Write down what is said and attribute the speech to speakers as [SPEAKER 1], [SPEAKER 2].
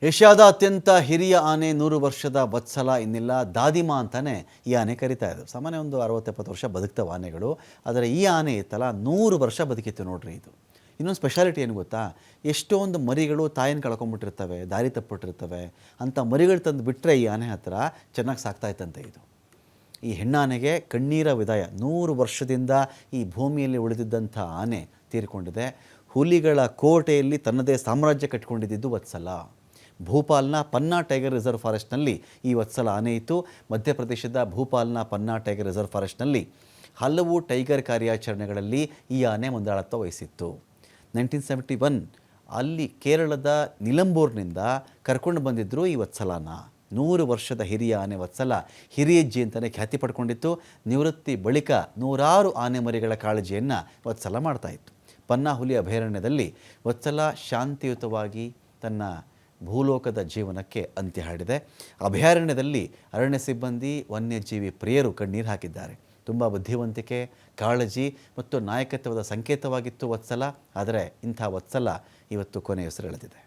[SPEAKER 1] ಏಷ್ಯಾದ ಅತ್ಯಂತ ಹಿರಿಯ ಆನೆ 100 ವರ್ಷದ ವತ್ಸಲ ಇನ್ನಿಲ್ಲ ದಾದಿಮಾ ಅಂತಾನೆ ಈ ಆನೆ ಕರೀತಾ ಇದ್ರು. ಸಾಮಾನ್ಯ ಒಂದು 60-70 ವರ್ಷ ಬದುಕ್ತವೆ ಆನೆಗಳು. ಆದರೆ ಈ ಆನೆ ಇತ್ತಲ್ಲ 100 ವರ್ಷ ಬದುಕಿತ್ತು ನೋಡ್ರಿ ಇದು. ಇನ್ನೊಂದು ಸ್ಪೆಷಾಲಿಟಿ ಏನು ಗೊತ್ತಾ, ಎಷ್ಟೊಂದು ಮರಿಗಳು ತಾಯಿನ ಕಳ್ಕೊಂಡ್ಬಿಟ್ಟಿರ್ತವೆ, ದಾರಿ ತಪ್ಪಿಟ್ಟಿರ್ತವೆ. ಅಂಥ ಮರಿಗಳು ತಂದು ಬಿಟ್ಟರೆ ಈ ಆನೆ ಹತ್ರ ಚೆನ್ನಾಗಿ ಸಾಕ್ತಾ ಇತ್ತಂತೆ ಇದು. ಈ ಹೆಣ್ಣಾನೆಗೆ ಕಣ್ಣೀರ ವಿದಾಯ. 100 ವರ್ಷದಿಂದ ಈ ಭೂಮಿಯಲ್ಲಿ ಉಳಿದಿದ್ದಂಥ ಆನೆ ತೀರಿಕೊಂಡಿದೆ. ಹುಲಿಗಳ ಕೋಟೆಯಲ್ಲಿ ತನ್ನದೇ ಸಾಮ್ರಾಜ್ಯ ಕಟ್ಟಿಕೊಂಡಿದ್ದು ವತ್ಸಲ. ಭೂಪಾಲ್ನ ಪನ್ನಾ ಟೈಗರ್ ರಿಸರ್ವ್ ಫಾರೆಸ್ಟ್ನಲ್ಲಿ ಈ ವತ್ಸಲ ಆನೆ ಇತ್ತು. ಮಧ್ಯಪ್ರದೇಶದ ಭೂಪಾಲ್ನ ಪನ್ನಾ ಟೈಗರ್ ರಿಸರ್ವ್ ಫಾರೆಸ್ಟ್ನಲ್ಲಿ ಹಲವು ಟೈಗರ್ ಕಾರ್ಯಾಚರಣೆಗಳಲ್ಲಿ ಈ ಆನೆ ಮುಂದಾಳತ್ವ ವಹಿಸಿತ್ತು. 1971 ಅಲ್ಲಿ ಕೇರಳದ ನಿಲಂಬೂರ್ನಿಂದ ಕರ್ಕೊಂಡು ಬಂದಿದ್ದರು ಈ ವತ್ಸಲನ. 100 ವರ್ಷದ ಹಿರಿಯ ಆನೆ ವತ್ಸಲ ಹಿರಿಯಜ್ಜಿ ಅಂತಲೇ ಖ್ಯಾತಿ ಪಡ್ಕೊಂಡಿತ್ತು. ನಿವೃತ್ತಿ ಬಳಿಕ ನೂರಾರು ಆನೆ ಮರಿಗಳ ಕಾಳಜಿಯನ್ನು ವತ್ಸಲ ಮಾಡ್ತಾಯಿತ್ತು. ಪನ್ನಾ ಹುಲಿ ಅಭಯಾರಣ್ಯದಲ್ಲಿ ವತ್ಸಲ ಶಾಂತಿಯುತವಾಗಿ ತನ್ನ ಭೂಲೋಕದ ಜೀವನಕ್ಕೆ ಅಂತ್ಯ ಹಾಡಿದೆ. ಅಭಯಾರಣ್ಯದಲ್ಲಿ ಅರಣ್ಯ ಸಿಬ್ಬಂದಿ, ವನ್ಯಜೀವಿ ಪ್ರಿಯರು ಕಣ್ಣೀರು ಹಾಕಿದ್ದಾರೆ. ತುಂಬ ಬುದ್ಧಿವಂತಿಕೆ, ಕಾಳಜಿ ಮತ್ತು ನಾಯಕತ್ವದ ಸಂಕೇತವಾಗಿತ್ತು ವತ್ಸಲ. ಆದರೆ ಇಂಥ ವತ್ಸಲ ಇವತ್ತು ಕೊನೆಯುಸಿರೆಳೆದಿದೆ.